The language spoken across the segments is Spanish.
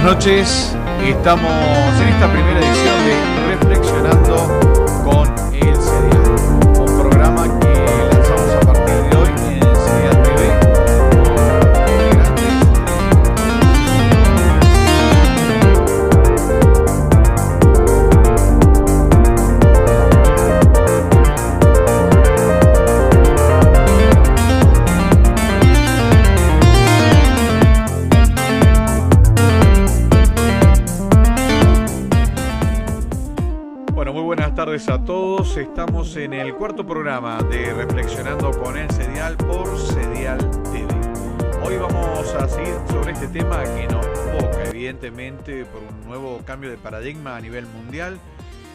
buenas noches. Estamos en esta primera edición de Reflexionando con el Serial, un programa que lanzamos a partir de hoy en el Serial TV. Buenas tardes a todos, estamos en el cuarto programa de Reflexionando con el Serial por Serial TV. Hoy vamos a seguir sobre este tema que nos convoca evidentemente por un nuevo cambio de paradigma a nivel mundial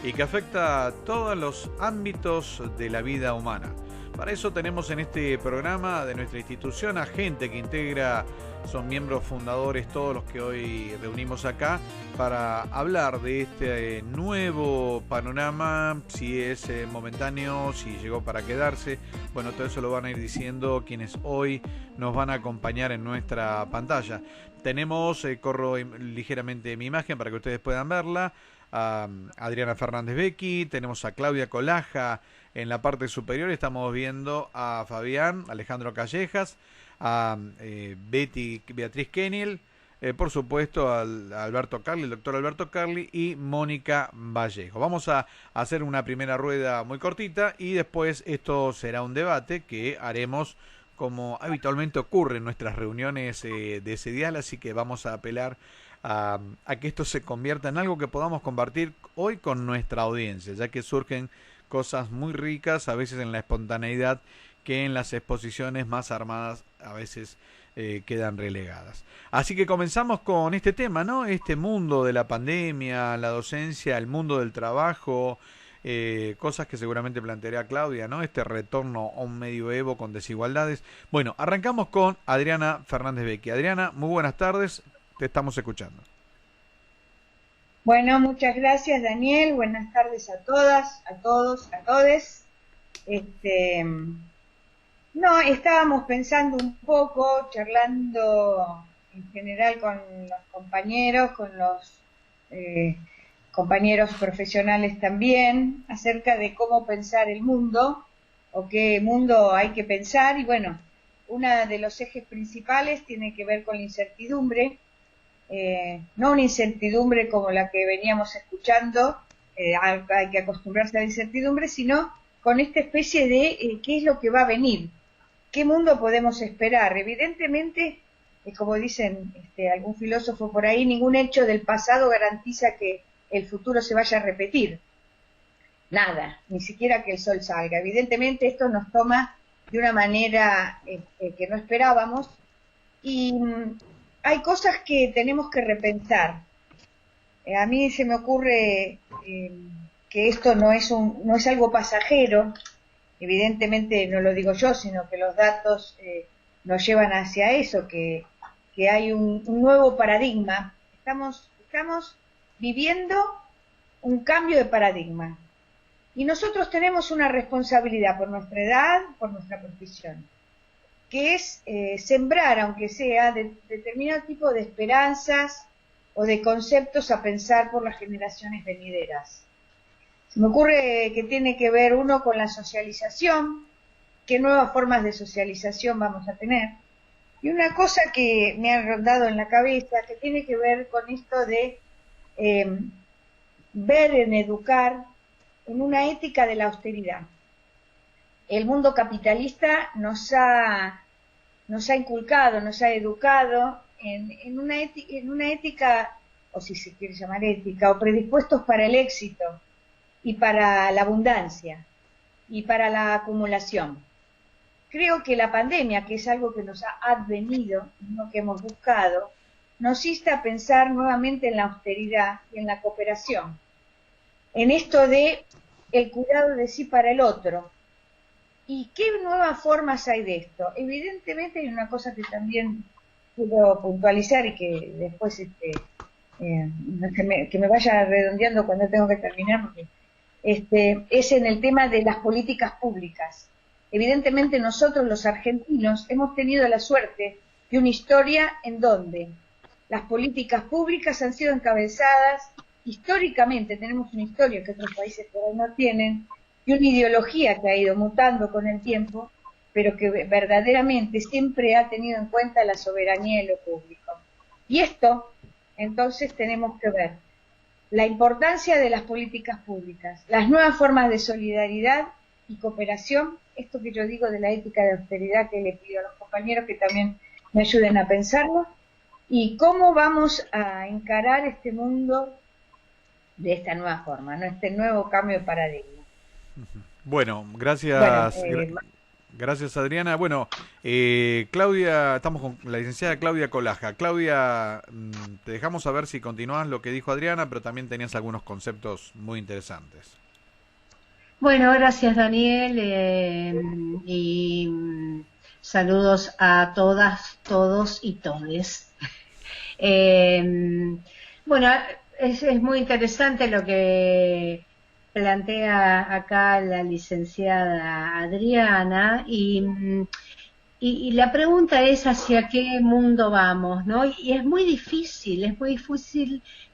y que afecta a todos los ámbitos de la vida humana. Para eso tenemos en este programa de nuestra institución a gente que integra, son miembros fundadores todos los que hoy reunimos acá para hablar de este nuevo panorama, si es momentáneo, si llegó para quedarse. Bueno, todo eso lo van a ir diciendo quienes hoy nos van a acompañar en nuestra pantalla. Tenemos, corro ligeramente mi imagen para que ustedes puedan verla, a Adriana Fernández Becchi, tenemos a Claudia Colaja en la parte superior, estamos viendo a Fabián Alejandro Callejas, a Beatriz Keniel, por supuesto al Alberto Carli, el doctor Alberto Carli y Mónica Vallejo. Vamos a hacer una primera rueda muy cortita y después esto será un debate que haremos como habitualmente ocurre en nuestras reuniones de Serial, así que vamos a apelar a que esto se convierta en algo que podamos compartir hoy con nuestra audiencia, ya que surgen cosas muy ricas, a veces en la espontaneidad, que en las exposiciones más armadas a veces quedan relegadas. Así que comenzamos con este tema, ¿no? Este mundo de la pandemia, la docencia, el mundo del trabajo, cosas que seguramente planteará Claudia, ¿no? Este retorno a un medioevo con desigualdades. Bueno, arrancamos con Adriana Fernández Becchi. Adriana, muy buenas tardes, te estamos escuchando. Bueno, muchas gracias, Daniel. Buenas tardes a todas, a todos, a todes. No, estábamos pensando un poco, charlando en general con los compañeros, con los compañeros profesionales también, acerca de cómo pensar el mundo, o qué mundo hay que pensar. Y bueno, uno de los ejes principales tiene que ver con la incertidumbre. No una incertidumbre como la que veníamos escuchando, hay que acostumbrarse a la incertidumbre, sino con esta especie de qué es lo que va a venir, qué mundo podemos esperar. Evidentemente, como dicen algún filósofo por ahí, ningún hecho del pasado garantiza que el futuro se vaya a repetir. Nada, ni siquiera que el sol salga. Evidentemente esto nos toma de una manera que no esperábamos y hay cosas que tenemos que repensar. A mí se me ocurre que esto no es algo pasajero. Evidentemente no lo digo yo, sino que los datos nos llevan hacia eso, que hay un nuevo paradigma. Estamos viviendo un cambio de paradigma. Y nosotros tenemos una responsabilidad por nuestra edad, por nuestra profesión, que es sembrar, aunque sea, determinado tipo de esperanzas o de conceptos a pensar por las generaciones venideras. Se me ocurre que tiene que ver uno con la socialización, qué nuevas formas de socialización vamos a tener, y una cosa que me ha rondado en la cabeza, que tiene que ver con esto de ver en educar en una ética de la austeridad. El mundo capitalista nos ha inculcado, nos ha educado en una ética, o si se quiere llamar ética, o predispuestos para el éxito y para la abundancia y para la acumulación. Creo que la pandemia, que es algo que nos ha advenido, no que hemos buscado, nos insta a pensar nuevamente en la austeridad y en la cooperación, en esto de el cuidado de sí para el otro. ¿Y qué nuevas formas hay de esto? Evidentemente hay una cosa que también puedo puntualizar y que después que me vaya redondeando cuando tengo que terminar, porque es en el tema de las políticas públicas. Evidentemente nosotros los argentinos hemos tenido la suerte de una historia en donde Las políticas públicas han sido encabezadas históricamente, tenemos una historia que otros países por ahí no tienen, y una ideología que ha ido mutando con el tiempo, pero que verdaderamente siempre ha tenido en cuenta la soberanía de lo público. Y esto, entonces, tenemos que ver la importancia de las políticas públicas, las nuevas formas de solidaridad y cooperación, esto que yo digo de la ética de austeridad que le pido a los compañeros que también me ayuden a pensarlo, y cómo vamos a encarar este mundo de esta nueva forma, ¿no? Este nuevo cambio de paradigma. Bueno, gracias. Gracias, Adriana. Bueno, Claudia, estamos con la licenciada Claudia Colaja. Claudia, te dejamos saber si continúas lo que dijo Adriana, pero también tenías algunos conceptos muy interesantes. Bueno, gracias, Daniel, y saludos a todas, todos y todes. Bueno, es muy interesante lo que plantea acá la licenciada Adriana y la pregunta es hacia qué mundo vamos, ¿no? Y es muy difícil,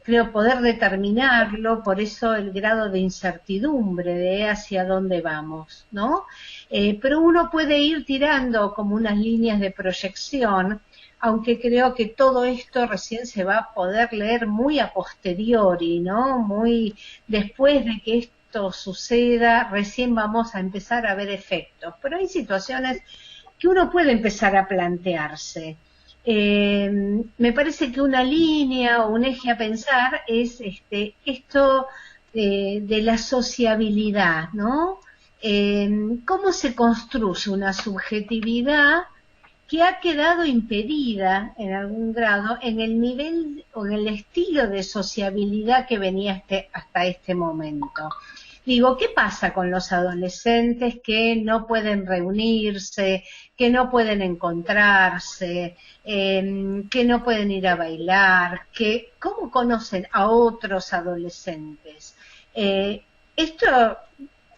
creo, poder determinarlo, por eso el grado de incertidumbre de hacia dónde vamos, ¿no? Pero uno puede ir tirando como unas líneas de proyección, aunque creo que todo esto recién se va a poder leer muy a posteriori, ¿no? Muy después de que esto suceda, recién vamos a empezar a ver efectos. Pero hay situaciones que uno puede empezar a plantearse. Me parece que una línea o un eje a pensar es esto de la sociabilidad, ¿no? ¿Cómo se construye una subjetividad que ha quedado impedida en algún grado en el nivel o en el estilo de sociabilidad que venía hasta este momento? Digo, ¿qué pasa con los adolescentes que no pueden reunirse, que no pueden encontrarse, que no pueden ir a bailar, cómo conocen a otros adolescentes? Esto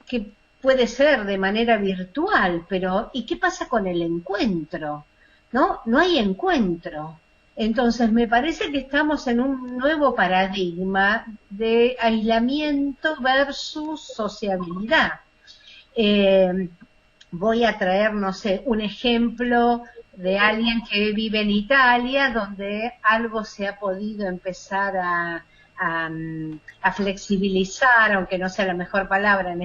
que puede ser de manera virtual, pero ¿y qué pasa con el encuentro? ¿No? No hay encuentro. Entonces me parece que estamos en un nuevo paradigma de aislamiento versus sociabilidad. Voy a traer, no sé, un ejemplo de alguien que vive en Italia, donde algo se ha podido empezar a flexibilizar, aunque no sea la mejor palabra en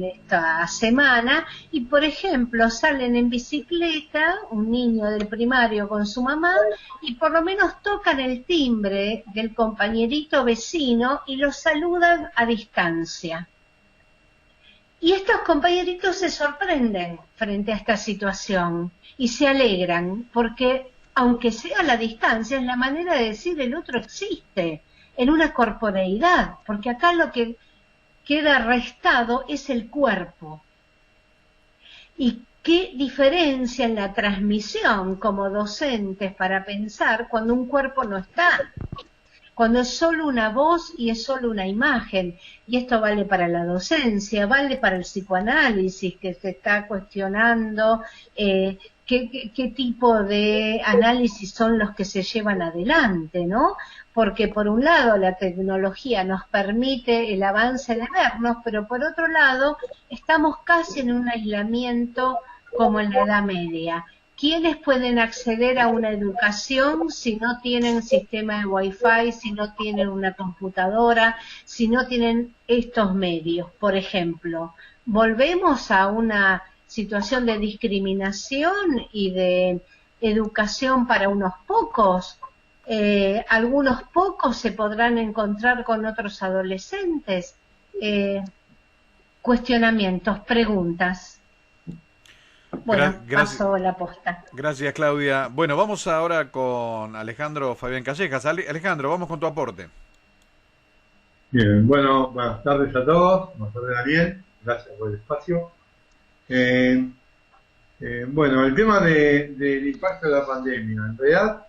esta semana, y por ejemplo salen en bicicleta un niño del primario con su mamá y por lo menos tocan el timbre del compañerito vecino y lo saludan a distancia. Y estos compañeritos se sorprenden frente a esta situación y se alegran porque aunque sea a la distancia, es la manera de decir el otro existe, en una corporeidad, porque acá lo que queda restado es el cuerpo. Y qué diferencia en la transmisión como docentes para pensar cuando un cuerpo no está, cuando es solo una voz y es solo una imagen. Y esto vale para la docencia, vale para el psicoanálisis, que se está cuestionando qué tipo de análisis son los que se llevan adelante, ¿no? Porque por un lado la tecnología nos permite el avance de vernos, pero por otro lado estamos casi en un aislamiento como en la Edad Media. ¿Quiénes pueden acceder a una educación si no tienen sistema de Wi-Fi, si no tienen una computadora, si no tienen estos medios? Por ejemplo, volvemos a una situación de discriminación y de educación para unos pocos. Algunos pocos se podrán encontrar con otros adolescentes. Cuestionamientos, preguntas. Bueno, paso la posta. Gracias, Claudia. Bueno, vamos ahora con Alejandro Fabián Callejas. Alejandro, vamos con tu aporte. Bien, bueno, buenas tardes a todos. Buenas tardes, Daniel. Gracias por el espacio. Bueno, el tema del impacto de la pandemia. En realidad,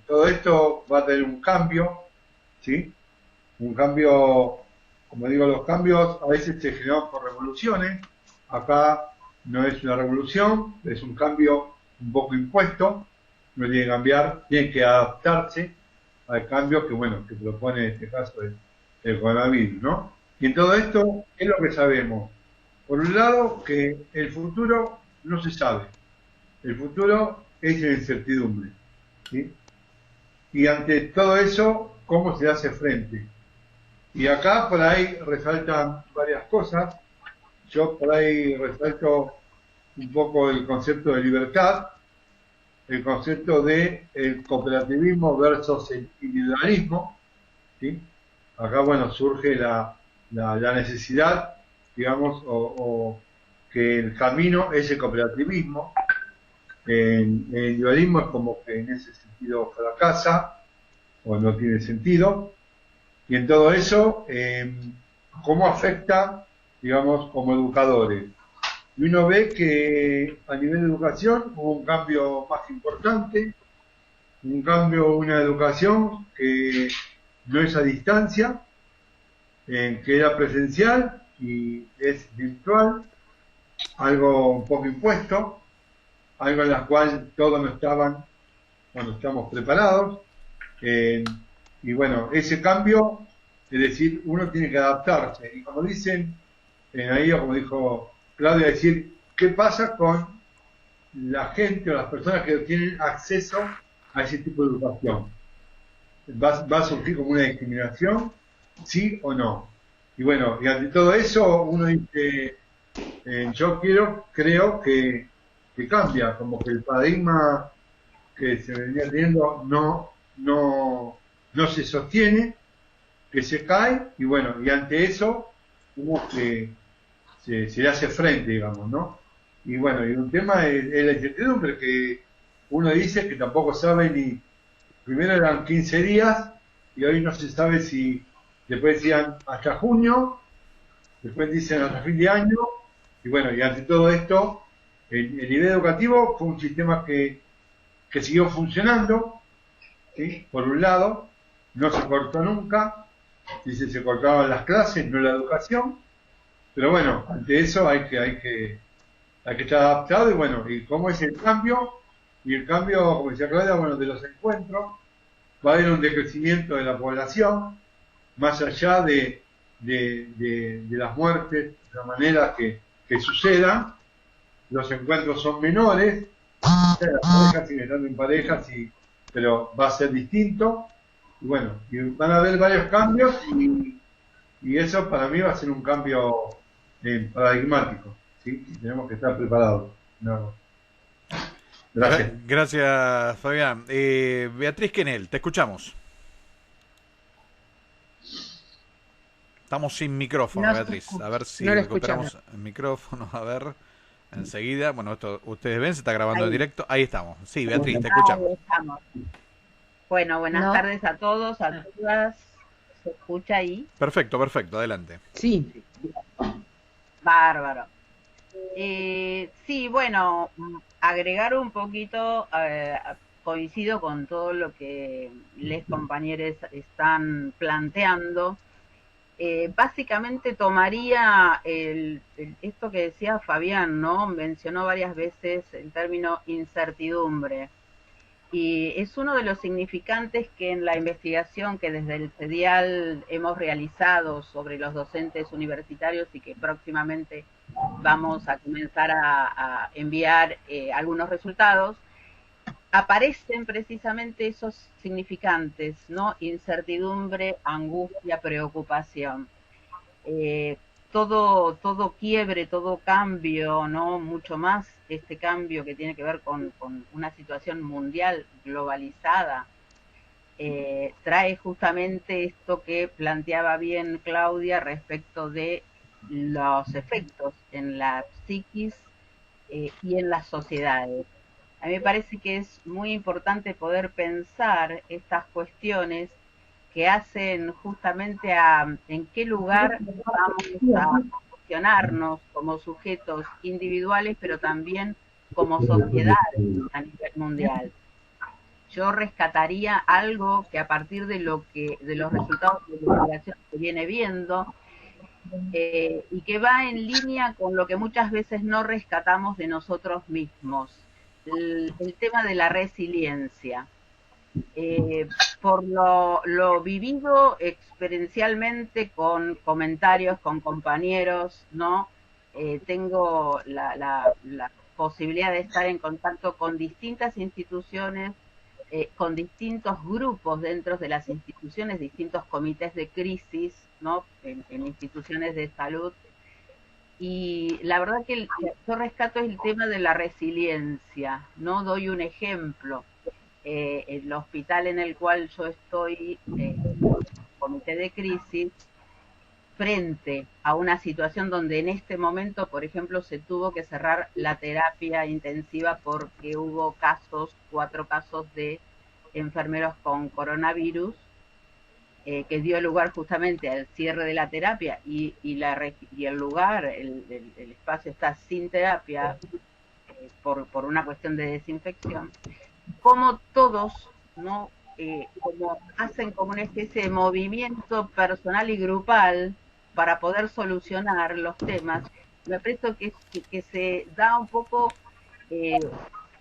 todo esto va a tener un cambio, ¿sí? Un cambio, como digo, los cambios a veces se generan por revoluciones. Acá no es una revolución, es un cambio un poco impuesto, uno tiene que cambiar, tiene que adaptarse al cambio que, bueno, que propone en este caso el coronavirus, ¿no? Y en todo esto, ¿qué es lo que sabemos? Por un lado, que el futuro no se sabe. El futuro es la incertidumbre, ¿sí? Y ante todo eso, ¿cómo se hace frente? Y acá por ahí resaltan varias cosas. Yo por ahí resalto un poco el concepto de libertad, el concepto de el cooperativismo versus el individualismo, ¿sí? Acá, bueno, surge la necesidad, digamos, o que el camino es el cooperativismo. El individualismo es como que en ese sentido fracasa o no tiene sentido. Y en todo eso, ¿cómo afecta, digamos, como educadores? Y uno ve que a nivel de educación hubo un cambio más importante, un cambio, una educación que no es a distancia, que era presencial y es virtual, algo un poco impuesto, algo en la cual todos no estaban cuando estamos preparados. Y bueno, ese cambio, es decir, uno tiene que adaptarse. Y como dicen ahí, o como dijo Claudia, decir, ¿qué pasa con la gente o las personas que tienen acceso a ese tipo de educación? ¿Va a surgir como una discriminación? ¿Sí o no? Y bueno, y ante todo eso, uno dice, yo creo que cambia, como que el paradigma que se venía teniendo no se sostiene, que se cae, y bueno, y ante eso, uno que se le hace frente, digamos, ¿no? Y bueno, y un tema es la incertidumbre, que uno dice que tampoco sabe ni, primero eran 15 días, y hoy no se sabe si, después decían hasta junio, después dicen hasta fin de año, y bueno, y ante todo esto, el nivel educativo fue un sistema que siguió funcionando, ¿sí? Por un lado, no se cortó nunca, dice se cortaban las clases, no la educación, pero bueno, ante eso hay que estar adaptado, y bueno, y cómo es el cambio, y el cambio, como decía Claudia, bueno, de los encuentros, va a haber un decrecimiento de la población, más allá de las muertes, de la manera que sucedan, los encuentros son menores, las parejas siguen estando en parejas, pero va a ser distinto, y bueno, y van a haber varios cambios, y eso para mí va a ser un cambio paradigmático, ¿sí? Y tenemos que estar preparados. No. Gracias. Gracias, Fabián. Beatriz Quenel, te escuchamos. Estamos sin micrófono, Beatriz. A ver si recuperamos el micrófono. A ver, enseguida. Bueno, esto ustedes ven, se está grabando en directo. Ahí estamos. Sí, Beatriz, te escuchamos. Ahí estamos. Bueno, buenas tardes a todos, a todas. ¿Se escucha ahí? Perfecto, adelante. Sí. Bárbaro. Sí, bueno, agregar un poquito, coincido con todo lo que les compañeros están planteando. Básicamente tomaría esto que decía Fabián, ¿no? Mencionó varias veces el término incertidumbre. Y es uno de los significantes que en la investigación que desde el CEDIAL hemos realizado sobre los docentes universitarios y que próximamente vamos a comenzar a enviar algunos resultados, aparecen precisamente esos significantes, ¿no? Incertidumbre, angustia, preocupación. Todo quiebre, todo cambio, ¿no? Mucho más este cambio que tiene que ver con una situación mundial globalizada, trae justamente esto que planteaba bien Claudia respecto de los efectos en la psiquis y en las sociedades. A mí me parece que es muy importante poder pensar estas cuestiones que hacen justamente en qué lugar vamos a posicionarnos como sujetos individuales, pero también como sociedades a nivel mundial. Yo rescataría algo que a partir de los resultados de la investigación que viene viendo y que va en línea con lo que muchas veces no rescatamos de nosotros mismos, el tema de la resiliencia. Por lo vivido experiencialmente con comentarios, con compañeros, ¿no? Tengo la posibilidad de estar en contacto con distintas instituciones, con distintos grupos dentro de las instituciones, distintos comités de crisis, ¿no? En instituciones de salud. Y la verdad que yo rescato el tema de la resiliencia, ¿no? Doy un ejemplo. El hospital en el cual yo estoy, comité de crisis, frente a una situación donde en este momento, por ejemplo, se tuvo que cerrar la terapia intensiva porque hubo 4 casos de enfermeros con coronavirus, que dio lugar justamente al cierre de la terapia y el lugar, el espacio está sin terapia por una cuestión de desinfección. Como todos, ¿no? Como hacen como una especie de movimiento personal y grupal para poder solucionar los temas, me parece que se da un poco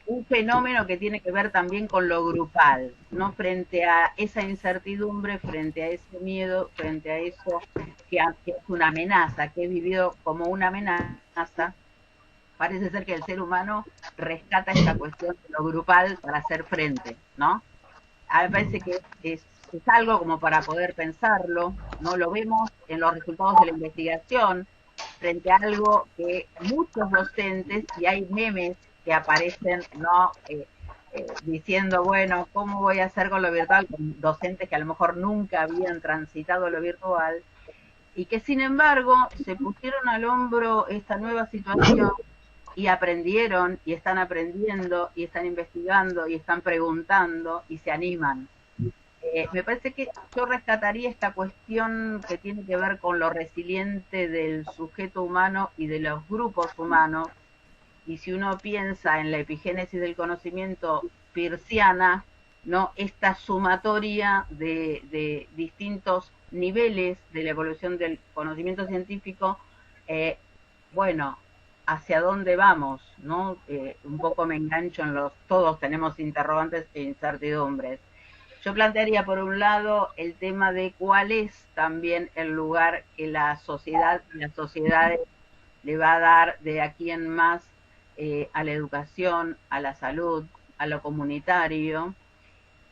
un fenómeno que tiene que ver también con lo grupal, ¿no? Frente a esa incertidumbre, frente a ese miedo, frente a eso que es una amenaza, que he vivido como una amenaza. Parece ser que el ser humano rescata esta cuestión de lo grupal para hacer frente, ¿no? A mí me parece que es algo como para poder pensarlo, ¿no? Lo vemos en los resultados de la investigación, frente a algo que muchos docentes, y hay memes que aparecen, ¿no? Diciendo, bueno, ¿cómo voy a hacer con lo virtual? Con docentes que a lo mejor nunca habían transitado lo virtual, y que sin embargo se pusieron al hombro esta nueva situación y aprendieron, y están aprendiendo, y están investigando, y están preguntando, y se animan. Me parece que yo rescataría esta cuestión que tiene que ver con lo resiliente del sujeto humano y de los grupos humanos, y si uno piensa en la epigénesis del conocimiento peirciana, ¿no? Esta sumatoria de distintos niveles de la evolución del conocimiento científico, bueno, hacia dónde vamos, ¿no? Un poco me engancho en todos tenemos interrogantes e incertidumbres. Yo plantearía por un lado el tema de cuál es también el lugar que la sociedad y las sociedades le va a dar de aquí en más a la educación, a la salud, a lo comunitario.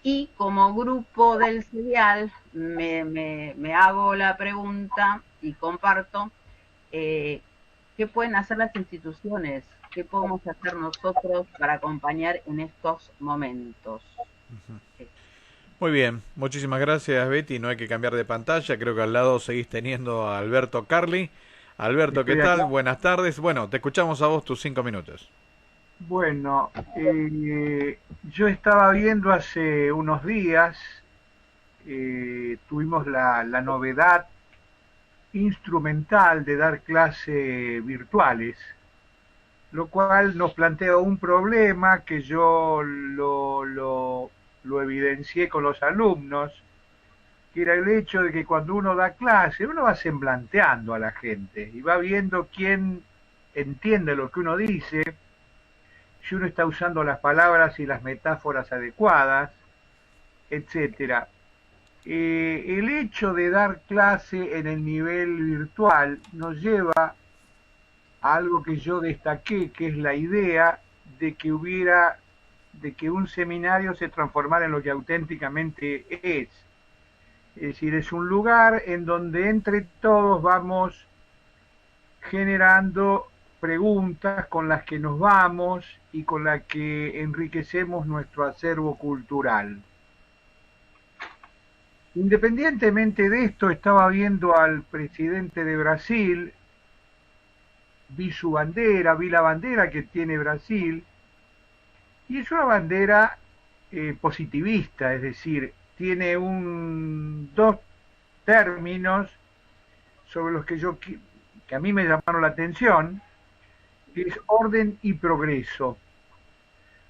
Y como grupo del CEDIAL me hago la pregunta y comparto ¿qué pueden hacer las instituciones? ¿Qué podemos hacer nosotros para acompañar en estos momentos? Muy bien, muchísimas gracias Betty, no hay que cambiar de pantalla, creo que al lado seguís teniendo a Alberto Carli. Alberto, ¿qué tal? Buenas tardes. Bueno, te escuchamos a vos tus 5 minutos. Bueno, yo estaba viendo hace unos días, tuvimos la novedad instrumental de dar clases virtuales, lo cual nos plantea un problema que yo lo evidencié con los alumnos, que era el hecho de que cuando uno da clase, uno va semblanteando a la gente y va viendo quién entiende lo que uno dice, si uno está usando las palabras y las metáforas adecuadas, etcétera. El hecho de dar clase en el nivel virtual nos lleva a algo que yo destaqué, que es la idea de que un seminario se transformara en lo que auténticamente es. Es decir, es un lugar en donde entre todos vamos generando preguntas con las que nos vamos y con las que enriquecemos nuestro acervo cultural. Independientemente de esto, estaba viendo al presidente de Brasil, vi su bandera, vi la bandera que tiene Brasil, y es una bandera positivista, es decir, tiene dos términos sobre los que a mí me llamaron la atención, que es orden y progreso.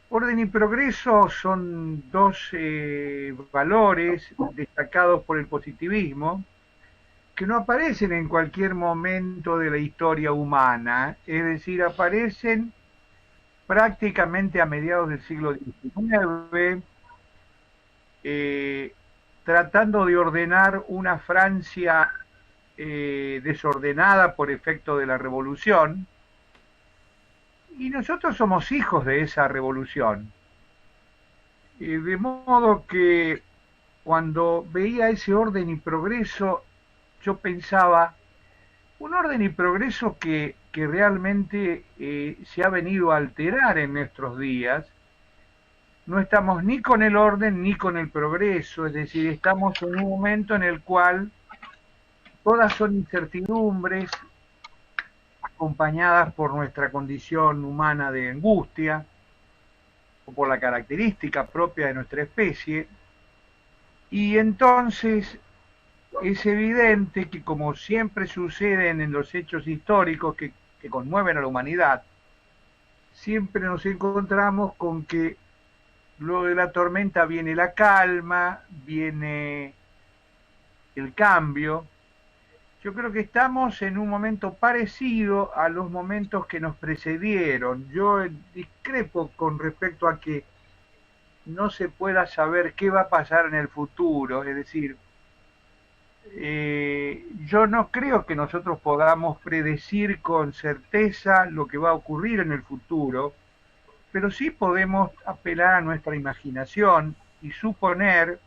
Orden y progreso son dos valores destacados por el positivismo que no aparecen en cualquier momento de la historia humana, es decir, aparecen prácticamente a mediados del siglo XIX, tratando de ordenar una Francia desordenada por efecto de la revolución, y nosotros somos hijos de esa revolución. De modo que cuando veía ese orden y progreso, yo pensaba, un orden y progreso que realmente se ha venido a alterar en nuestros días. No estamos ni con el orden ni con el progreso, es decir, estamos en un momento en el cual todas son incertidumbres acompañadas por nuestra condición humana de angustia o por la característica propia de nuestra especie, y entonces es evidente que, como siempre sucede en los hechos históricos que conmueven a la humanidad, siempre nos encontramos con que luego de la tormenta viene la calma, viene el cambio. Yo creo que estamos en un momento parecido a los momentos que nos precedieron. Yo discrepo con respecto a que no se pueda saber qué va a pasar en el futuro, es decir, yo no creo que nosotros podamos predecir con certeza lo que va a ocurrir en el futuro, pero sí podemos apelar a nuestra imaginación y suponer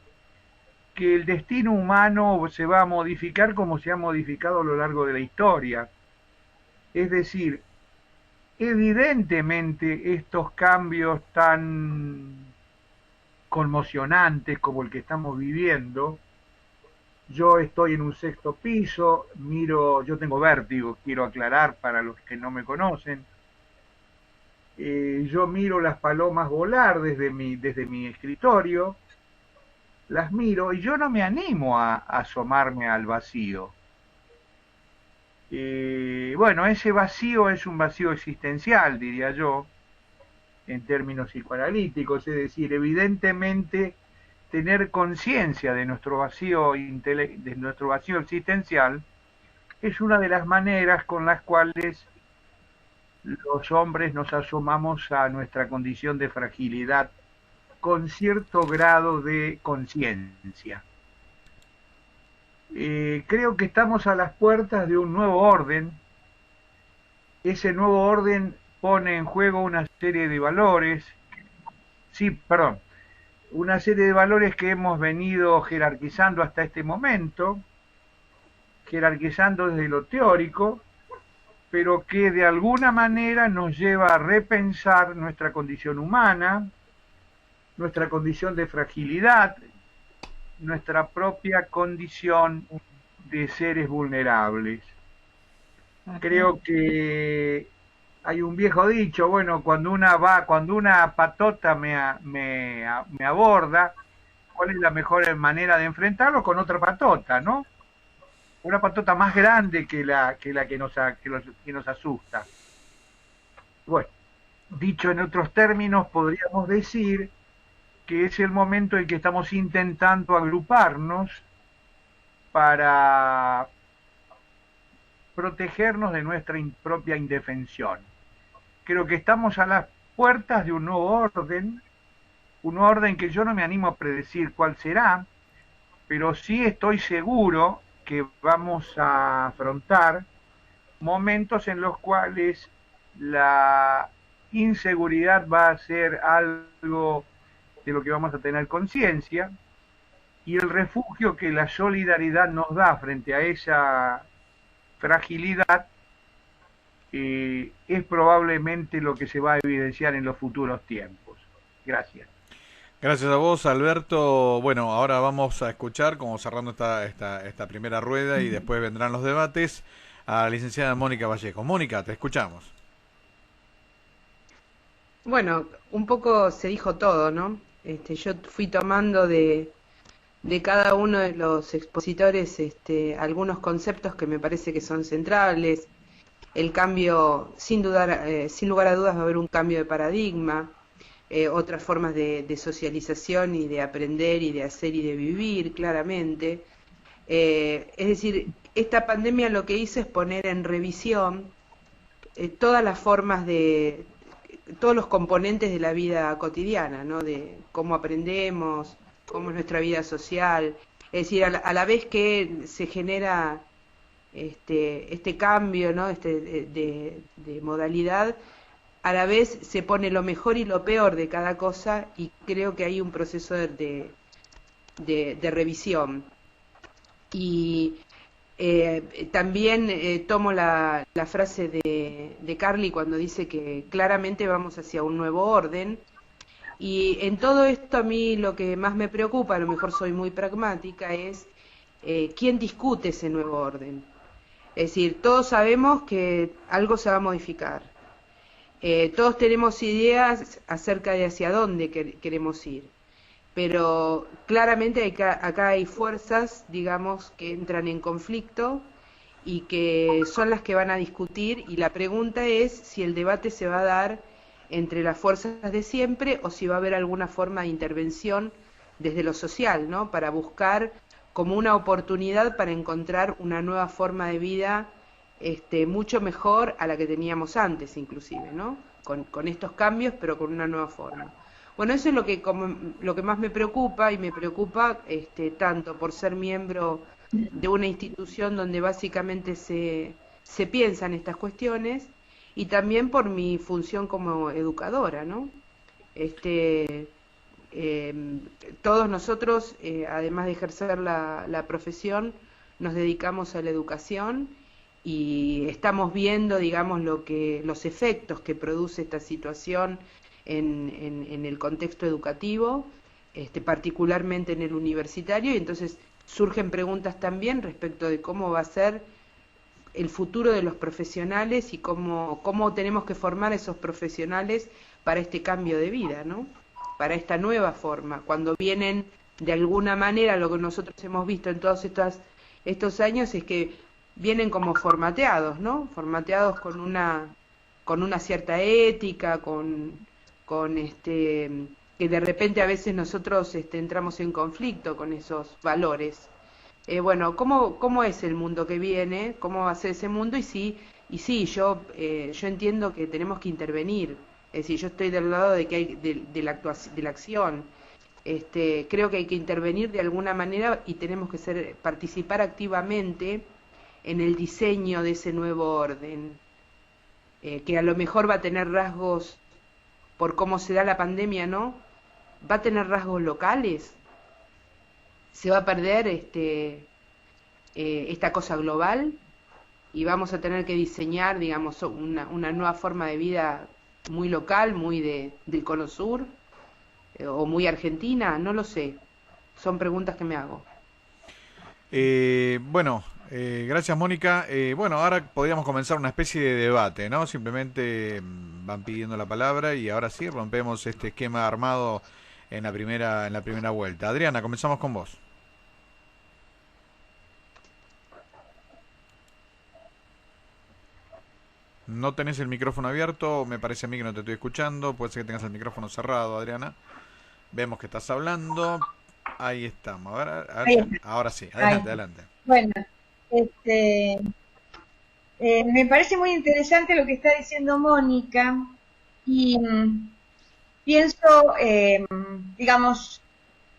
que el destino humano se va a modificar como se ha modificado a lo largo de la historia. Es decir, evidentemente estos cambios tan conmocionantes como el que estamos viviendo, yo estoy en un 6º piso, yo tengo vértigo, quiero aclarar para los que no me conocen, yo miro las palomas volar desde mi escritorio, las miro y yo no me animo a asomarme al vacío. Bueno, ese vacío es un vacío existencial, diría yo, en términos psicoanalíticos, es decir, evidentemente tener conciencia de nuestro vacío existencial es una de las maneras con las cuales los hombres nos asomamos a nuestra condición de fragilidad con cierto grado de conciencia. Creo que estamos a las puertas de un nuevo orden. Ese nuevo orden pone en juego una serie de valores, una serie de valores que hemos venido jerarquizando hasta este momento, jerarquizando desde lo teórico, pero que de alguna manera nos lleva a repensar nuestra condición humana, nuestra condición de fragilidad, nuestra propia condición de seres vulnerables. Creo que hay un viejo dicho, bueno, cuando una patota me aborda, ¿cuál es la mejor manera de enfrentarlo? Con otra patota, ¿no? Una patota más grande que la que nos asusta. Bueno, dicho en otros términos, podríamos decir que es el momento en que estamos intentando agruparnos para protegernos de nuestra propia indefensión. Creo que estamos a las puertas de un nuevo orden que yo no me animo a predecir cuál será, pero sí estoy seguro que vamos a afrontar momentos en los cuales la inseguridad va a ser algo de lo que vamos a tener conciencia, y el refugio que la solidaridad nos da frente a esa fragilidad es probablemente lo que se va a evidenciar en los futuros tiempos. Gracias. Gracias a vos, Alberto. Bueno, ahora vamos a escuchar, como cerrando esta primera rueda, y después vendrán los debates, a la licenciada Mónica Vallejo. Mónica, te escuchamos. Bueno, un poco se dijo todo, ¿no? Yo fui tomando de cada uno de los expositores algunos conceptos que me parece que son centrales. El cambio, sin lugar a dudas, va a haber un cambio de paradigma, otras formas de socialización y de aprender y de hacer y de vivir, claramente. Es decir, esta pandemia lo que hizo es poner en revisión todas las formas todos los componentes de la vida cotidiana, ¿no? De cómo aprendemos, cómo es nuestra vida social. Es decir, a la vez que se genera este cambio, ¿no? De modalidad, a la vez se pone lo mejor y lo peor de cada cosa, y creo que hay un proceso de revisión. Y también tomo la frase de Carly cuando dice que claramente vamos hacia un nuevo orden, y en todo esto a mí lo que más me preocupa, a lo mejor soy muy pragmática, es quién discute ese nuevo orden. Es decir, todos sabemos que algo se va a modificar, todos tenemos ideas acerca de hacia dónde queremos ir, pero claramente acá hay fuerzas, digamos, que entran en conflicto y que son las que van a discutir, y la pregunta es si el debate se va a dar entre las fuerzas de siempre o si va a haber alguna forma de intervención desde lo social, ¿no? Para buscar como una oportunidad para encontrar una nueva forma de vida mucho mejor a la que teníamos antes, inclusive, ¿no? Con estos cambios, pero con una nueva forma. Bueno, eso es lo que más me preocupa, y me preocupa tanto por ser miembro de una institución donde básicamente se piensan estas cuestiones, y también por mi función como educadora, ¿no? Todos nosotros, además de ejercer la profesión, nos dedicamos a la educación, y estamos viendo, digamos, los efectos que produce esta situación en el contexto educativo, particularmente en el universitario, y entonces surgen preguntas también respecto de cómo va a ser el futuro de los profesionales y cómo tenemos que formar esos profesionales para este cambio de vida, ¿no? Para esta nueva forma, cuando vienen de alguna manera, lo que nosotros hemos visto en todos estos años es que vienen como formateados, ¿no? Formateados con una cierta ética, que de repente a veces nosotros entramos en conflicto con esos valores. Bueno, ¿cómo es el mundo que viene? ¿Cómo va a ser ese mundo? Y sí, yo entiendo que tenemos que intervenir. Es decir, yo estoy del lado de la acción. Creo que hay que intervenir de alguna manera, y tenemos que participar activamente en el diseño de ese nuevo orden, que a lo mejor va a tener rasgos, por cómo se da la pandemia, ¿no? Va a tener rasgos locales, se va a perder esta cosa global, y vamos a tener que diseñar, digamos, una nueva forma de vida muy local, muy del Cono Sur, o muy argentina, no lo sé. Son preguntas que me hago. Gracias, Mónica. Bueno, ahora podríamos comenzar una especie de debate, ¿no? Simplemente van pidiendo la palabra, y ahora sí rompemos este esquema armado en la primera vuelta. Adriana, comenzamos con vos. No tenés el micrófono abierto, me parece a mí que no te estoy escuchando. Puede ser que tengas el micrófono cerrado, Adriana. Vemos que estás hablando. Ahí estamos. Ahora sí, adelante. Bueno, me parece muy interesante lo que está diciendo Mónica, y pienso, digamos,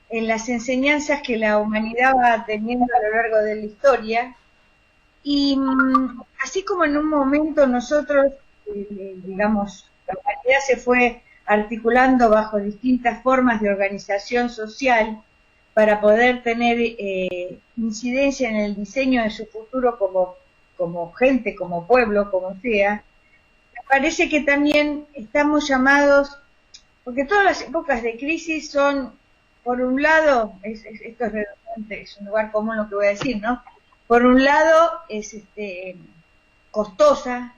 en las enseñanzas que la humanidad va teniendo a lo largo de la historia, y así como en un momento nosotros, digamos, la humanidad se fue articulando bajo distintas formas de organización social para poder tener incidencia en el diseño de su futuro como gente, como pueblo, como sea, me parece que también estamos llamados, porque todas las épocas de crisis son, por un lado, esto es redundante, es un lugar común lo que voy a decir, ¿no? Por un lado es costosa,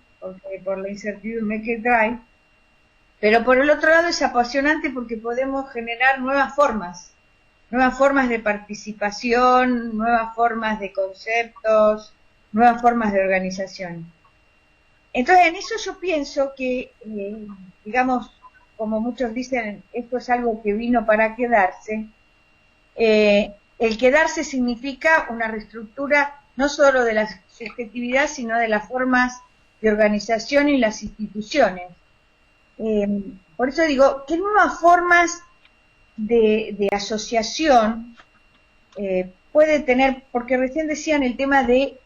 por la incertidumbre que trae, pero por el otro lado es apasionante porque podemos generar nuevas formas de participación, nuevas formas de conceptos, nuevas formas de organización. Entonces, en eso yo pienso que, digamos, como muchos dicen, esto es algo que vino para quedarse. El quedarse significa una reestructura no solo de la subjetividad, sino de las formas de organización y las instituciones. Por eso digo, ¿qué nuevas formas de asociación puede tener? Porque recién decían el tema de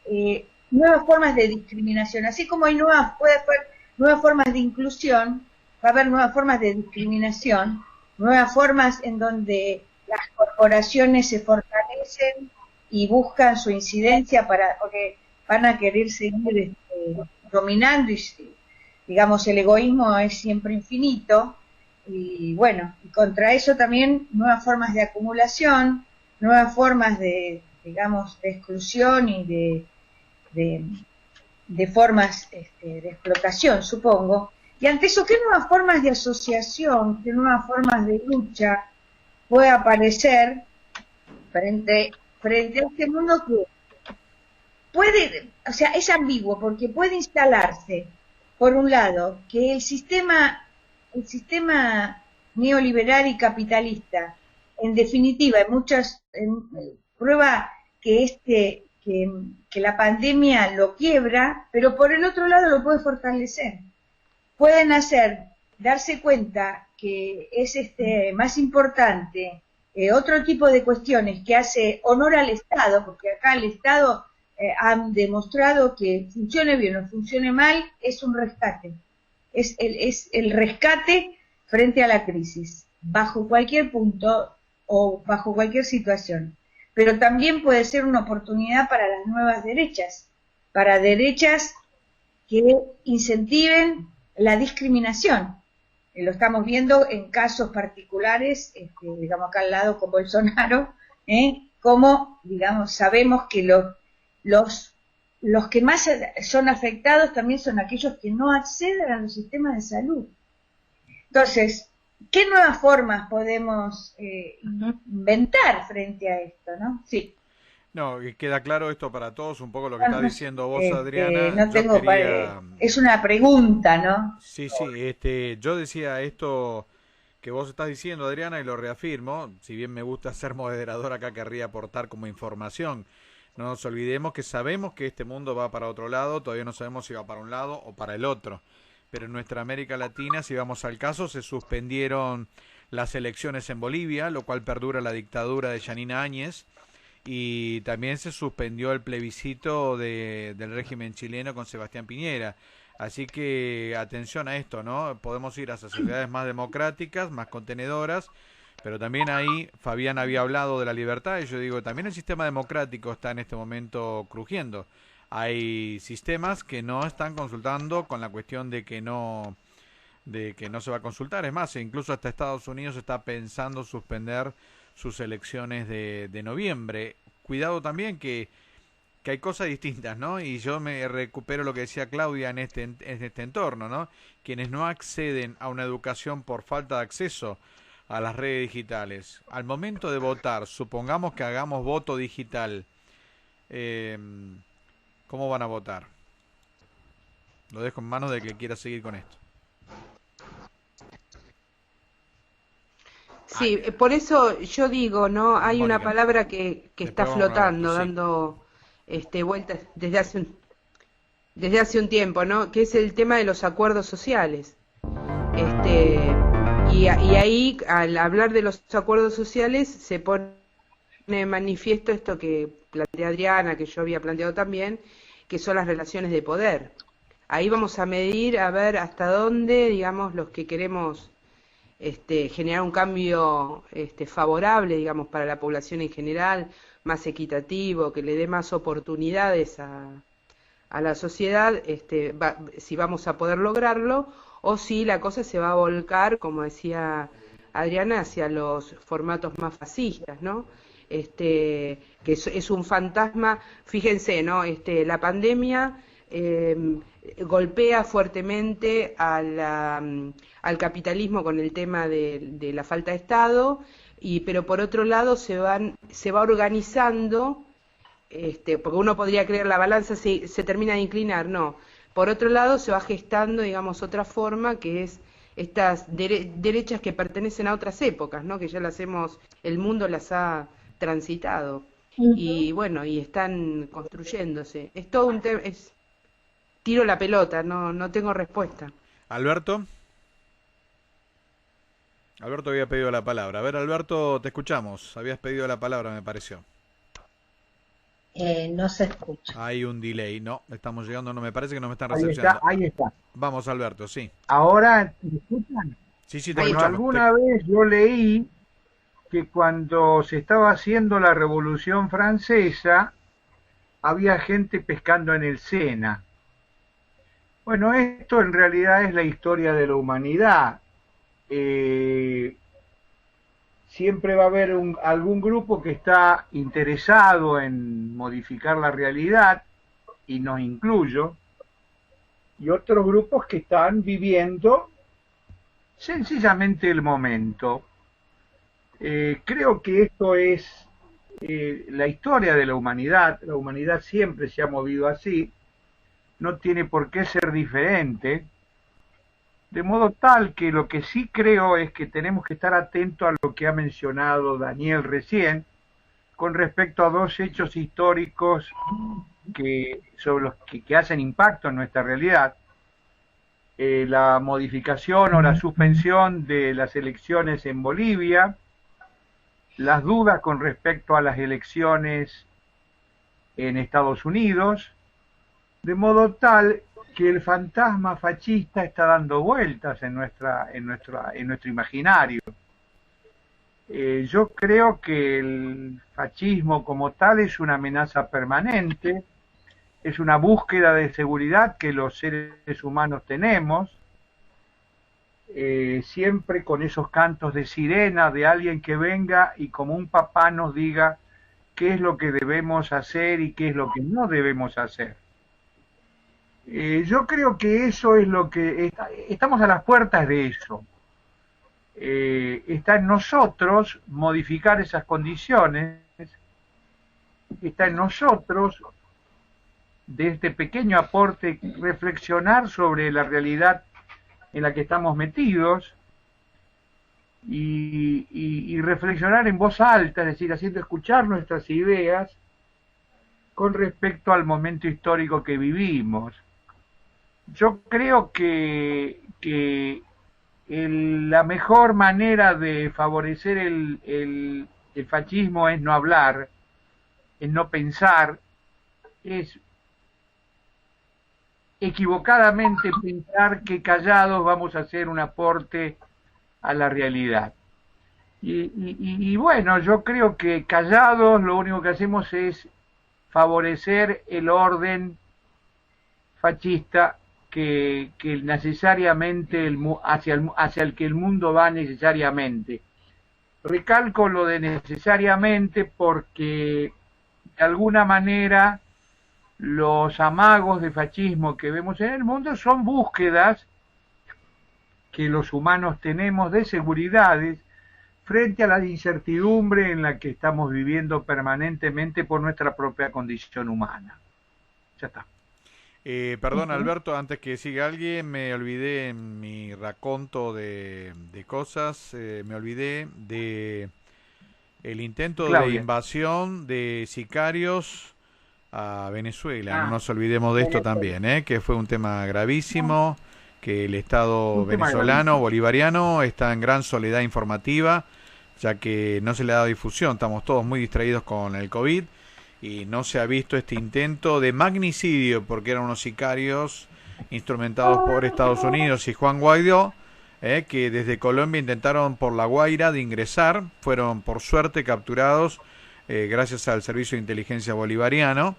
nuevas formas de discriminación. Así como hay puede haber nuevas formas de inclusión, va a haber nuevas formas de discriminación, nuevas formas en donde las corporaciones se fortalecen y buscan su incidencia porque van a querer seguir dominando y, digamos, el egoísmo es siempre infinito. Y bueno, y contra eso también nuevas formas de acumulación, nuevas formas de, digamos, de exclusión y de formas de explotación, supongo. Y ante eso, ¿qué nuevas formas de asociación, qué nuevas formas de lucha puede aparecer frente a este mundo que puede, o sea, es ambiguo porque puede instalarse, por un lado, que el sistema neoliberal y capitalista, en definitiva, prueba que la pandemia lo quiebra, pero por el otro lado lo puede fortalecer. Pueden darse cuenta que es más importante otro tipo de cuestiones que hace honor al Estado, porque acá el Estado han demostrado que funcione bien o funcione mal, es un rescate. Es el rescate frente a la crisis, bajo cualquier punto o bajo cualquier situación. Pero también puede ser una oportunidad para las nuevas derechas, para derechas que incentiven la discriminación. Lo estamos viendo en casos particulares, digamos acá al lado con Bolsonaro, como, digamos, sabemos que los que más son afectados también son aquellos que no acceden a los sistemas de salud. Entonces, ¿qué nuevas formas podemos inventar frente a esto, no? Sí. No, queda claro esto para todos, un poco lo que estás diciendo vos, Adriana. No tengo es una pregunta, ¿no? Sí, yo decía esto que vos estás diciendo, Adriana, y lo reafirmo. Si bien me gusta ser moderador, acá querría aportar como información. No nos olvidemos que sabemos que este mundo va para otro lado, todavía no sabemos si va para un lado o para el otro. Pero en nuestra América Latina, si vamos al caso, se suspendieron las elecciones en Bolivia, lo cual perdura la dictadura de Yanina Áñez, y también se suspendió el plebiscito del régimen chileno con Sebastián Piñera. Así que atención a esto, ¿no? Podemos ir hacia sociedades más democráticas, más contenedoras, pero también ahí Fabián había hablado de la libertad y yo digo, también el sistema democrático está en este momento crujiendo. Hay sistemas que no están consultando con la cuestión de que no se va a consultar. Es más, incluso hasta Estados Unidos está pensando suspender sus elecciones de noviembre. Cuidado también que hay cosas distintas, ¿no? Y yo me recupero lo que decía Claudia en este entorno, ¿no? Quienes no acceden a una educación por falta de acceso a las redes digitales, al momento de votar, supongamos que hagamos voto digital, ¿cómo van a votar? Lo dejo en manos de que quiera seguir con esto. Sí, por eso yo digo, ¿no? Hay Mónica, una palabra que está después vamos a flotando, Roberto, sí. dando vueltas desde hace un tiempo, ¿no? Que es el tema de los acuerdos sociales. Y ahí, al hablar de los acuerdos sociales, se pone de manifiesto esto que plantea Adriana, que yo había planteado también, que son las relaciones de poder. Ahí vamos a medir, a ver hasta dónde, digamos, los que queremos generar un cambio favorable, digamos, para la población en general, más equitativo, que le dé más oportunidades a la sociedad, si vamos a poder lograrlo, o si la cosa se va a volcar, como decía Adriana, hacia los formatos más fascistas, ¿no? Que es un fantasma, fíjense, ¿no? La pandemia golpea fuertemente al capitalismo con el tema de la falta de Estado, pero por otro lado se va organizando, porque uno podría creer la balanza se termina de inclinar, no. Por otro lado se va gestando, digamos, otra forma que es estas derechas que pertenecen a otras épocas, ¿no? Que ya el mundo las ha transitado. Y bueno, y están construyéndose. Es todo un tema, tiro la pelota, no tengo respuesta. Alberto. Alberto había pedido la palabra. A ver, Alberto, te escuchamos. Habías pedido la palabra, me pareció. No se escucha. Hay un delay. No, estamos llegando. No, me parece que no me están Ahí recepcionando. está, ahí está. Vamos, Alberto, sí. Ahora, ¿me escuchan? Sí, sí, te Bueno, escuchamos. alguna vez yo leí que cuando se estaba haciendo la Revolución Francesa, había gente pescando en el Sena. Bueno, esto en realidad es la historia de la humanidad. Siempre va a haber algún grupo que está interesado en modificar la realidad, y nos incluyo, y otros grupos que están viviendo sencillamente el momento. Creo que esto es la historia de la humanidad. La humanidad siempre se ha movido así, no tiene por qué ser diferente, de modo tal que lo que sí creo es que tenemos que estar atentos a lo que ha mencionado Daniel recién, con respecto a dos hechos históricos sobre los que hacen impacto en nuestra realidad. La modificación o la suspensión de las elecciones en Bolivia, las dudas con respecto a las elecciones en Estados Unidos, de modo tal que el fantasma fascista está dando vueltas en nuestro imaginario. Yo creo que el fascismo como tal es una amenaza permanente, es una búsqueda de seguridad que los seres humanos tenemos, siempre con esos cantos de sirena de alguien que venga y como un papá nos diga qué es lo que debemos hacer y qué es lo que no debemos hacer. Yo creo que eso es lo que estamos a las puertas de eso. Está en nosotros modificar esas condiciones, está en nosotros, de este pequeño aporte, reflexionar sobre la realidad en la que estamos metidos y reflexionar en voz alta, es decir, haciendo escuchar nuestras ideas con respecto al momento histórico que vivimos. Yo creo que la mejor manera de favorecer el fascismo es no hablar, es no pensar, es equivocadamente pensar que callados vamos a hacer un aporte a la realidad. Y bueno, yo creo que callados lo único que hacemos es favorecer el orden fascista que necesariamente hacia el que el mundo va necesariamente. Recalco lo de necesariamente porque de alguna manera los amagos de fascismo que vemos en el mundo son búsquedas que los humanos tenemos de seguridades frente a la incertidumbre en la que estamos viviendo permanentemente por nuestra propia condición humana. Ya está. Perdón, Alberto, antes que siga alguien, me olvidé en mi raconto de cosas, me olvidé de el intento de invasión de sicarios a Venezuela. No nos olvidemos de esto también, que fue un tema gravísimo, que el Estado venezolano, bolivariano, está en gran soledad informativa, ya que no se le ha dado difusión, estamos todos muy distraídos con el COVID, y no se ha visto este intento de magnicidio, porque eran unos sicarios instrumentados por Estados Unidos y Juan Guaidó, que desde Colombia intentaron por La Guaira de ingresar, fueron por suerte capturados gracias al Servicio de Inteligencia Bolivariano,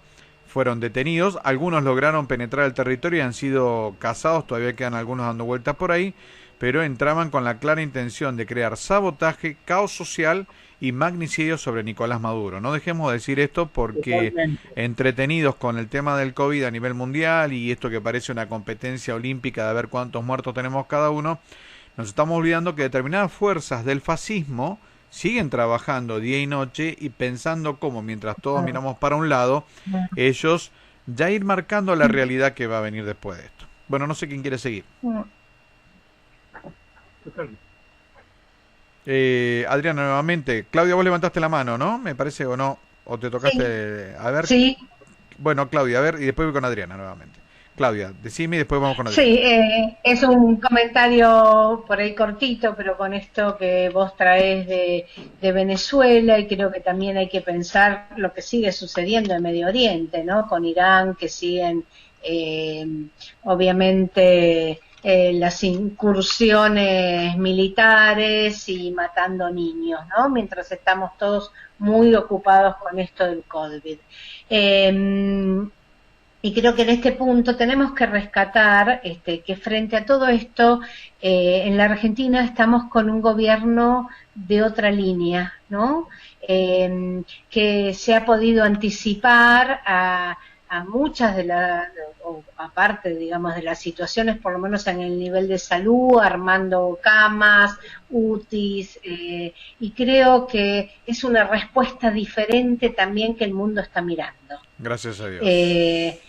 fueron detenidos, algunos lograron penetrar el territorio y han sido cazados, todavía quedan algunos dando vueltas por ahí, pero entraban con la clara intención de crear sabotaje, caos social y magnicidio sobre Nicolás Maduro. No dejemos de decir esto porque entretenidos con el tema del COVID a nivel mundial y esto que parece una competencia olímpica de ver cuántos muertos tenemos cada uno, nos estamos olvidando que determinadas fuerzas del fascismo siguen trabajando día y noche y pensando cómo, mientras todos miramos para un lado, ellos ya ir marcando la realidad que va a venir después de esto. Bueno, no sé quién quiere seguir. Adriana, nuevamente. Claudia, vos levantaste la mano, ¿no? Me parece, o no, o te tocaste. Sí. A ver. Sí. Bueno, Claudia, a ver, y después voy con Adriana nuevamente. Claudia, decime y después vamos con Adriana. Sí, es un comentario por ahí cortito, pero con esto que vos traes de Venezuela, y creo que también hay que pensar lo que sigue sucediendo en Medio Oriente, ¿no? Con Irán, que siguen obviamente las incursiones militares y matando niños, ¿no? Mientras estamos todos muy ocupados con esto del COVID. Y creo que en este punto tenemos que rescatar que frente a todo esto, en la Argentina estamos con un gobierno de otra línea, ¿no? Que se ha podido anticipar a muchas de las, o aparte, digamos, de las situaciones, por lo menos en el nivel de salud, armando camas, UTIs, y creo que es una respuesta diferente también que el mundo está mirando. Gracias a Dios.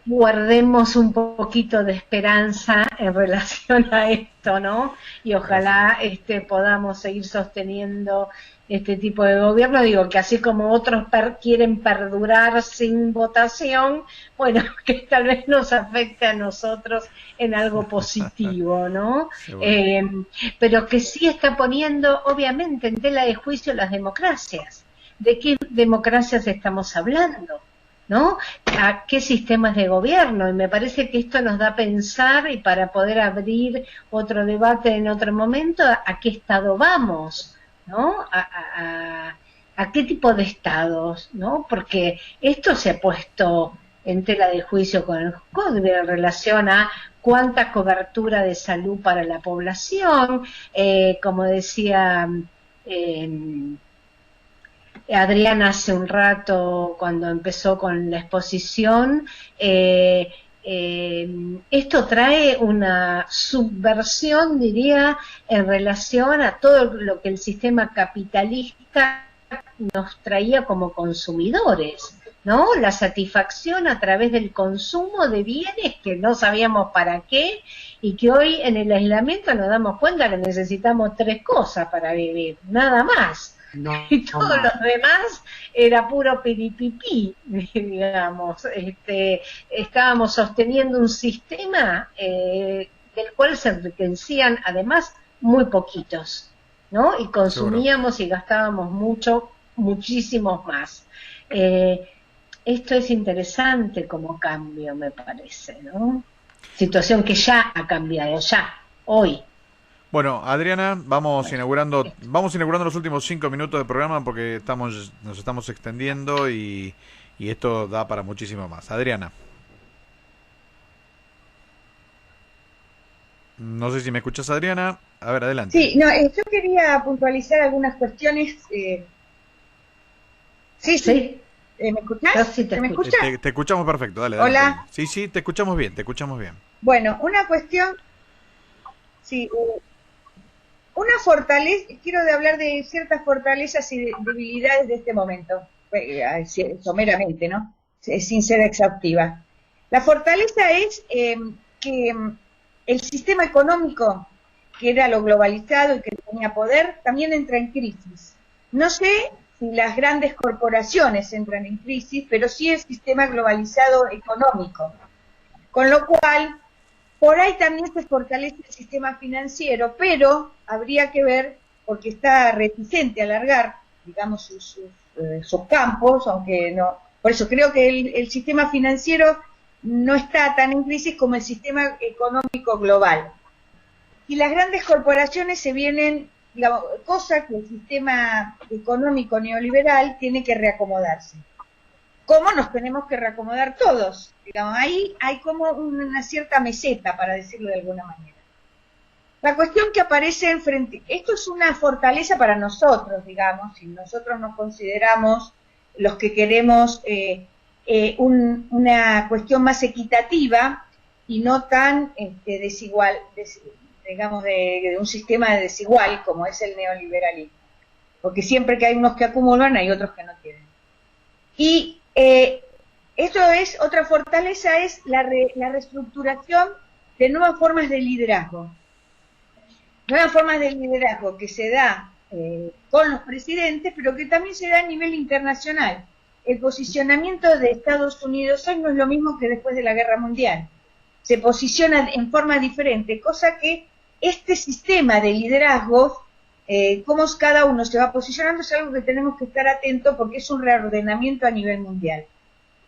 Guardemos un poquito de esperanza en relación a esto, ¿no? Y ojalá podamos seguir sosteniendo este tipo de gobierno. Digo que así como otros quieren perdurar sin votación, bueno, que tal vez nos afecte a nosotros en algo positivo, ¿no? Bueno. Pero que sí está poniendo, obviamente, en tela de juicio las democracias. ¿De qué democracias estamos hablando? ¿No? ¿A qué sistemas de gobierno? Y me parece que esto nos da a pensar, y para poder abrir otro debate en otro momento, ¿a qué estado vamos? ¿No? ¿A qué tipo de estados? ¿No? Porque esto se ha puesto en tela de juicio con el COVID en relación a cuánta cobertura de salud para la población, como decía Adriana hace un rato cuando empezó con la exposición, esto trae una subversión, diría, en relación a todo lo que el sistema capitalista nos traía como consumidores, ¿no? La satisfacción a través del consumo de bienes que no sabíamos para qué, y que hoy en el aislamiento nos damos cuenta que necesitamos 3 cosas para vivir, nada más. No, y todos los demás era puro piripipí, digamos. Estábamos sosteniendo un sistema del cual se enriquecían además muy poquitos, ¿no? Y consumíamos y gastábamos muchísimos más. Esto es interesante como cambio, me parece, ¿no? Situación que ya ha cambiado, ya, hoy. Bueno, Adriana, vamos inaugurando los últimos 5 minutos del programa porque nos estamos extendiendo y esto da para muchísimo más. Adriana. No sé si me escuchas, Adriana. A ver, adelante. Sí, no, yo quería puntualizar algunas cuestiones. Sí. ¿Me escuchás? Yo sí te escucho. Te escuchamos perfecto, dale. Hola. Sí, te escuchamos bien, Bueno, una cuestión, sí, una fortaleza, quiero hablar de ciertas fortalezas y debilidades de este momento, someramente, ¿no? Sin ser exhaustiva. La fortaleza es que el sistema económico, que era lo globalizado y que tenía poder, también entra en crisis. No sé si las grandes corporaciones entran en crisis, pero sí el sistema globalizado económico. Con lo cual, por ahí también se fortalece el sistema financiero, pero habría que ver, porque está reticente a alargar, digamos, sus campos, aunque no. Por eso creo que el sistema financiero no está tan en crisis como el sistema económico global. Y las grandes corporaciones se vienen, cosa que el sistema económico neoliberal tiene que reacomodarse. ¿Cómo nos tenemos que reacomodar todos? Digamos, ahí hay como una cierta meseta, para decirlo de alguna manera. La cuestión que aparece enfrente, esto es una fortaleza para nosotros, digamos, si nosotros nos consideramos los que queremos una cuestión más equitativa y no tan desigual, digamos, de un sistema desigual como es el neoliberalismo. Porque siempre que hay unos que acumulan, hay otros que no tienen. Y esto es, otra fortaleza es la reestructuración de nuevas formas de liderazgo. Nuevas formas de liderazgo que se da con los presidentes, pero que también se da a nivel internacional. El posicionamiento de Estados Unidos hoy no es lo mismo que después de la Guerra Mundial. se posiciona en forma diferente, cosa que este sistema de liderazgo, cómo cada uno se va posicionando, es algo que tenemos que estar atentos porque es un reordenamiento a nivel mundial,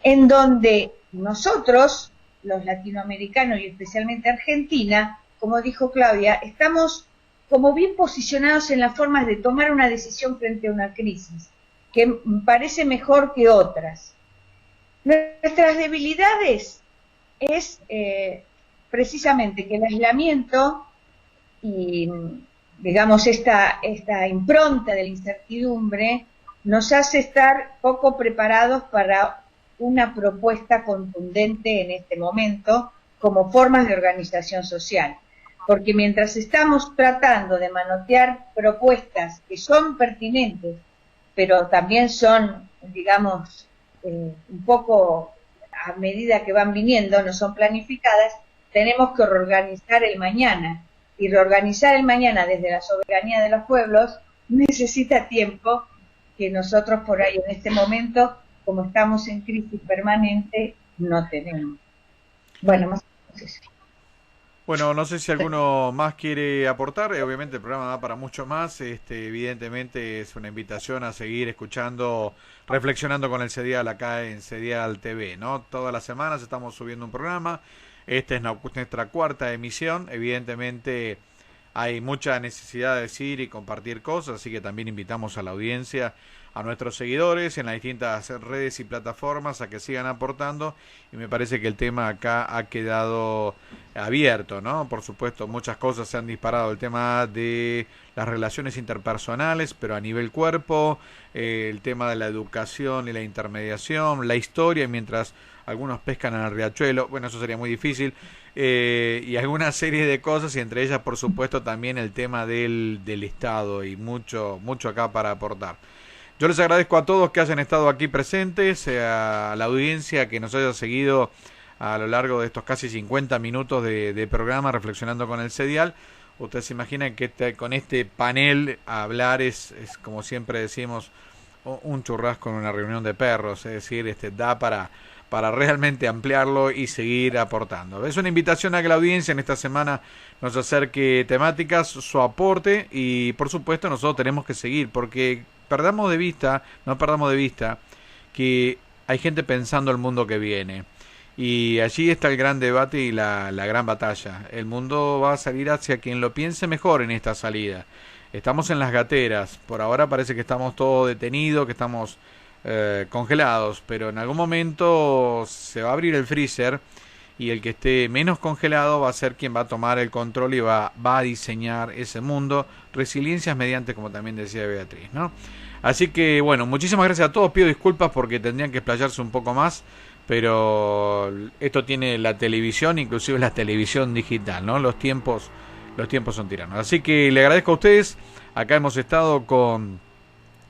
en donde nosotros, los latinoamericanos y especialmente Argentina, como dijo Claudia, estamos como bien posicionados en las formas de tomar una decisión frente a una crisis, que parece mejor que otras. Nuestras debilidades es precisamente que el aislamiento y, digamos, esta impronta de la incertidumbre nos hace estar poco preparados para una propuesta contundente en este momento como formas de organización social. Porque mientras estamos tratando de manotear propuestas que son pertinentes, pero también son, digamos, un poco a medida que van viniendo, no son planificadas, tenemos que reorganizar el mañana. Y reorganizar el mañana desde la soberanía de los pueblos necesita tiempo que nosotros por ahí en este momento, como estamos en crisis permanente, no tenemos. Bueno, más o menos eso. Bueno, no sé si alguno más quiere aportar. Obviamente el programa da para mucho más. Evidentemente es una invitación a seguir escuchando, reflexionando con el CEDIAL acá en CEDIAL TV, ¿no? Todas las semanas estamos subiendo un programa. Esta es nuestra cuarta emisión. Evidentemente hay mucha necesidad de decir y compartir cosas, así que también invitamos a la audiencia, a nuestros seguidores en las distintas redes y plataformas a que sigan aportando, y me parece que el tema acá ha quedado abierto, ¿no? Por supuesto, muchas cosas se han disparado, el tema de las relaciones interpersonales, pero a nivel cuerpo, el tema de la educación y la intermediación, la historia, mientras algunos pescan en el riachuelo, bueno, eso sería muy difícil, y alguna serie de cosas, y entre ellas, por supuesto, también el tema del Estado, y mucho acá para aportar. Yo les agradezco a todos que hayan estado aquí presentes, a la audiencia que nos haya seguido a lo largo de estos casi 50 minutos de programa reflexionando con el CEDIAL. Ustedes se imaginan que con este panel hablar es como siempre decimos, un churrasco en una reunión de perros, es decir, da para realmente ampliarlo y seguir aportando. Es una invitación a que la audiencia en esta semana nos acerque temáticas, su aporte, y por supuesto nosotros tenemos que seguir, porque no perdamos de vista que hay gente pensando el mundo que viene, y allí está el gran debate y la gran batalla. El mundo va a salir hacia quien lo piense mejor en esta salida. Estamos en las gateras, por ahora parece que estamos todos detenidos, que estamos congelados, pero en algún momento se va a abrir el freezer, y el que esté menos congelado va a ser quien va a tomar el control y va a diseñar ese mundo. Resiliencias mediante, como también decía Beatriz, ¿no? Así que, bueno, muchísimas gracias a todos. Pido disculpas porque tendrían que explayarse un poco más, pero esto tiene la televisión, inclusive la televisión digital, ¿no? Los tiempos son tiranos. Así que le agradezco a ustedes. Acá hemos estado con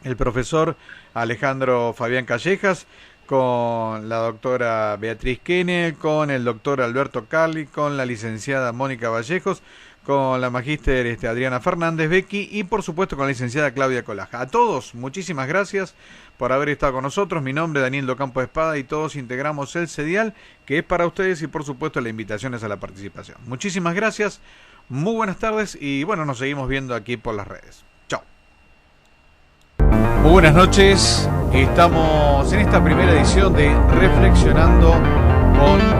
el profesor Alejandro Fabián Callejas, con la doctora Beatriz Kennel, con el doctor Alberto Carli, con la licenciada Mónica Vallejos, con la magíster Adriana Fernández Becky, y por supuesto con la licenciada Claudia Colaja. A todos, muchísimas gracias por haber estado con nosotros. Mi nombre es Daniel Docampo Espada, y todos integramos el CEDIAL, que es para ustedes, y por supuesto la invitación es a la participación. Muchísimas gracias, muy buenas tardes, y bueno, nos seguimos viendo aquí por las redes. Chao. Muy buenas noches, estamos en esta primera edición de Reflexionando con